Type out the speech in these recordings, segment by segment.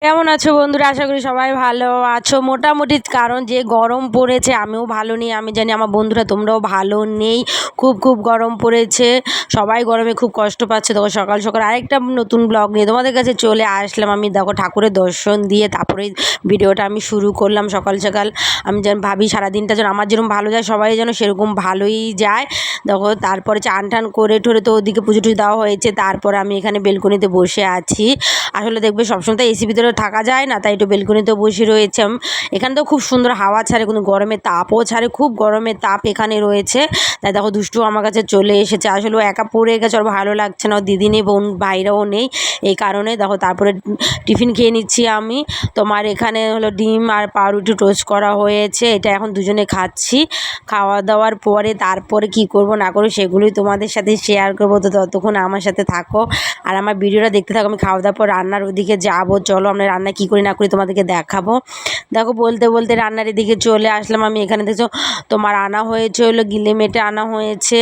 কেমন আছো বন্ধুরা? আশা করি সবাই ভালো আছো মোটামুটি। কারণ যে গরম পড়েছে আমিও ভালো নেই, আমি জানি আমার বন্ধুরা তোমরাও ভালো নেই। খুব খুব গরম পড়েছে, সবাই গরমে খুব কষ্ট পাচ্ছে। দেখো সকাল সকাল আরেকটা নতুন ব্লগ নিয়ে তোমাদের কাছে চলে আসলাম। আমি দেখো ঠাকুরের দর্শন দিয়ে তারপরে ভিডিওটা আমি শুরু করলাম সকাল সকাল। আমি যেন ভাবি সারাদিনটা যেন আমার যেরকম ভালো যায় সবাই যেন সেরকম ভালোই যায়। দেখো তারপরে চান টান করে ঠরে তো ওদিকে পুজো টুজো দেওয়া হয়েছে, তারপর আমি এখানে বেলকনিতে বসে আছি। আসলে দেখবে সবসময় তো এসি ভিতরে থাকা যায় না, তাই একটু বেলকনিতে বসে রয়েছে। এখানে তো খুব সুন্দর হাওয়া ছাড়ে, কিন্তু গরমের তাপও ছাড়ে, খুব গরমের তাপ এখানে রয়েছে। তাই দেখো দুষ্টু আমার কাছে চলে এসেছে। আসলে ও একা পড়ে গেছে, ওর ভালো লাগছে না, ওর দিদি নেই, বোন ভাইরাও নেই, এই কারণে দেখো তারপরে টিফিন খেয়ে নিচ্ছি আমি। তোমার এখানে হলো ডিম আর পাউরুটি টোস্ট করা হয়েছে, এটা এখন দুজনে খাচ্ছি। খাওয়া দাওয়ার পরে তারপরে কি করব না করবো সেগুলোই তোমাদের সাথে শেয়ার করবো, তো ততক্ষণ আমার সাথে থাকো আর আমার ভিডিওটা দেখতে থাকো। আমি খাওয়া দাওয়ার পর রান্নার ওদিকে যাবো, চলো আমরা রান্না কী করি না করি তোমাদেরকে দেখাবো। দেখো বলতে বলতে রান্নার এদিকে চলে আসলাম আমি। এখানে দেখছো তোমার আনা হয়েছে হলো গিলে মেটে আনা হয়েছে।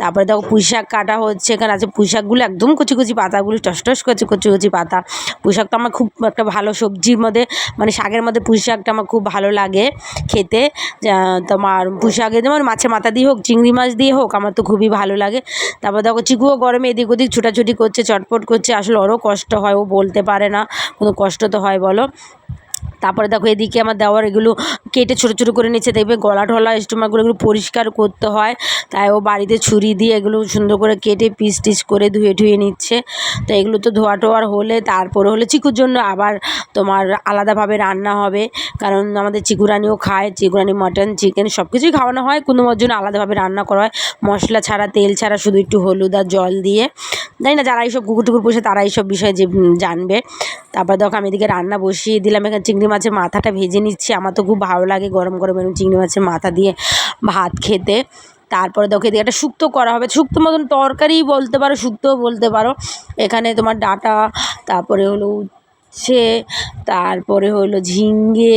তারপরে দেখো পুঁই শাক কাটা হচ্ছে, এখানে আছে পুঁই শাকগুলো একদম কচি কচি পাতাগুলো টস টস করছে, কচি কচি পাতা। পুঁই শাক তো আমার খুব একটা ভালো সবজির মধ্যে, মানে শাকের মধ্যে পুঁই শাকটা আমার খুব ভালো লাগে খেতে। তোমার পুঁই শাকে যেমন মাছের মাথা দিয়ে হোক, চিংড়ি মাছ দিয়ে হোক, আমার তো খুবই ভালো লাগে। তারপর দেখো চিকুও গরমে এদিক ওদিক ছুটাছুটি করছে, চটপট করছে। আসলে ওরও কষ্ট হয়, ও বলতে পারে না, কোনো কষ্ট তো হয় বলো। তারপরে দেখো এদিকে আমার দেওয়ার এগুলো কেটে ছোটো ছোটো করে নিচ্ছে। দেখবে গলা ঠলা স্টোমাকগুলো এগুলো পরিষ্কার করতে হয়, তাই ও বাড়িতে ছুরি দিয়ে এগুলো সুন্দর করে কেটে পিস টিস করে ধুয়ে ধুয়ে নিচ্ছে। তো এগুলো তো ধোয়া টোয়ার হলে তারপরে হলে চিকুর জন্য আবার তোমার আলাদাভাবে রান্না হবে, কারণ আমাদের চিকুরানিও খায়, চিকুরানি মাটন চিকেন সব কিছুই খাওয়ানো হয়, কোনো জন্য আলাদাভাবে রান্না করা হয়, মশলা ছাড়া তেল ছাড়া, শুধু একটু হলুদ আর জল দিয়ে। জানি না যারা এইসব কুকুর টুকুর পোষে তারা এইসব বিষয়ে যে জানবে। তারপর দেখো আমি এদিকে রান্না বসিয়ে দিলাম। এখানে চিংড়ি মাছের মাথাটা ভেজে নিচ্ছি, আমার তো খুব ভালো লাগে গরম গরম এরকম চিংড়ি মাছের মাথা দিয়ে ভাত খেতে। তারপরে দেখো এদিকে একটা শুক্তো করা হবে, শুক্তো মতন তরকারি বলতে পারো, শুক্তোও বলতে পারো। এখানে তোমার ডাঁটা, তারপরে হলো উচ্ছে, তারপরে হলো ঝিঙ্গে,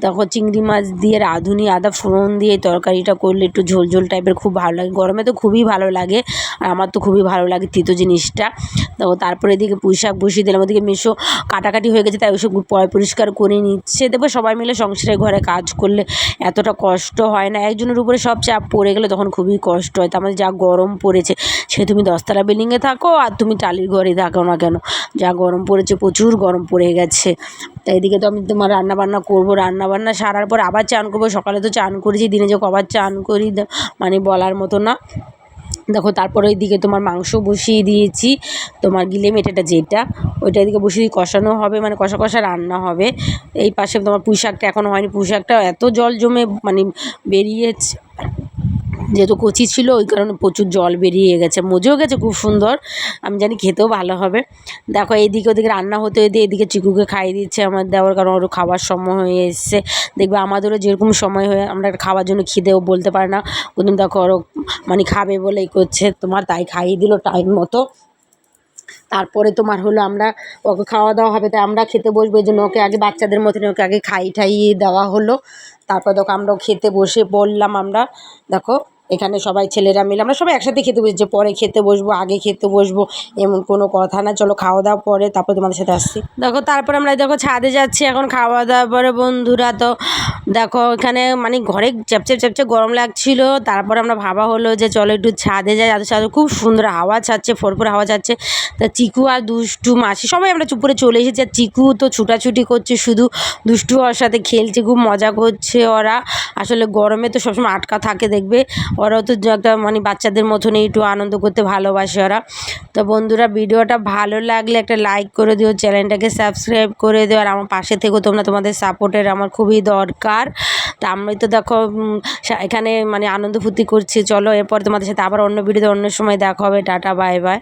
তখন চিংড়ি মাছ দিয়ে রাঁধুনি আদা ফোড়ন দিয়ে তরকারিটা করলে একটু ঝোল ঝোল টাইপের খুব ভালো লাগে, গরমে তো খুবই ভালো লাগে। আর আমার তো খুবই ভালো লাগে তিতো জিনিসটা। তো তারপরে এদিকে পুঁই শাক বসিয়ে দিলাম, ওদিকে মেশো কাটাকাটি হয়ে গেছে, তাই ওইসব পরিষ্কার করে নিচ্ছে। দেখবো সবাই মিলে সংসারে ঘরে কাজ করলে এতটা কষ্ট হয় না, একজনের উপরে সব চাপ পড়ে গেলে তখন খুবই কষ্ট হয়। তো আমাদের যা গরম পড়েছে, সে তুমি 10তলা বিল্ডিংয়ে থাকো আর তুমি টালির ঘরে থাকো না কেন, যা গরম পড়েছে, প্রচুর গরম পড়ে গেছে। তাই এদিকে তো আমি তোমার রান্নাবান্না করবো, রান্নাবান্না সারার পর আবার চান করবো। সকালে তো চান করেছি, দিনে যে কবার চান করি মানে বলার মতো না। দেখো তারপরে ওইদিকে তোমার মাংস বসিয়ে দিয়েছি, তোমার গিলে মেটেটা যেটা, ওইটা এদিকে বসিয়ে কষানো হবে, মানে কষা কষা রান্না হবে। এই পাশে তোমার পুঁই শাকটা এখনও হয়নি, পুঁই শাকটা এত জল জমে মানে বেরিয়েছে, যেহেতু কচি ছিল ওই কারণে প্রচুর জল বেরিয়ে গেছে, মজেও গেছে খুব সুন্দর, আমি জানি খেতেও ভালো হবে। দেখো এইদিকে ওদিকে রান্না হতে হতে এদিকে চিকুকে খাইয়ে দিচ্ছে আমার দেওয়ার, কারণ ওরও খাওয়ার সময় হয়ে এসছে। দেখবে আমাদেরও যেরকম সময় হয়ে আমরা খাওয়ার জন্য খিদেও বলতে পারে না, কিন্তু দেখো ওরও মানে খাবে বলেই করছে তোমার, তাই খাইয়ে দিল টাইম মতো। তারপরে তোমার হলো আমরা ওকে খাওয়া দাওয়া হবে, তাই আমরা খেতে বসবো, এই জন্য ওকে আগে বাচ্চাদের মতন ওকে আগে ঠাইয়ে দেওয়া হলো। তারপর দেখো আমরাও খেতে বসে পড়লাম। আমরা দেখো এখানে সবাই ছেলেরা মিলে আমরা সবাই একসাথে খেতে বসেছি, পরে খেতে বসবো আগে খেতে বসবো এমন কোনো কথা না। চলো খাওয়া দাওয়া পরে তারপর তোমাদের সাথে আসছি। দেখো তারপর আমরা দেখো ছাদে যাচ্ছি এখন খাওয়া দাওয়া পরে বন্ধুরা। তো দেখো এখানে মানে ঘরে চ্যাপচ্যাপ চ্যাপচ্যাপ গরম লাগছিল, তারপর আমরা ভাবা হলো যে চলো একটু ছাদে যাই। ছাদে খুব সুন্দর হাওয়া ছাড়ছে, ফোরফোর হাওয়া ছাড়ছে। তা চিকু আর দুষ্টু মাসি সবাই আমরা চুপ করে চলে এসেছি, আর চিকু তো ছুটাছুটি করছে শুধু, দুষ্টু ওর সাথে খেলছে, খুব মজা করছে ওরা। আসলে গরমে তো সবসময় আটকা থাকে, দেখবে ওরাও তো একটা মানে বাচ্চাদের মতনই একটু আনন্দ করতে ভালোবাসে ওরা। তো বন্ধুরা ভিডিওটা ভালো লাগলে একটা লাইক করে দিও, চ্যানেলটাকে সাবস্ক্রাইব করে দিও, আর আমার পাশে থেকেও তোমরা, তোমাদের সাপোর্টের আমার খুবই দরকার। তা আমি তো দেখো এখানে মানে আনন্দ ফুর্তি করছি। চলো এরপর তোমাদের সাথে আবার অন্য ভিডিওতে অন্য সময় দেখা হবে। Tata bye bye.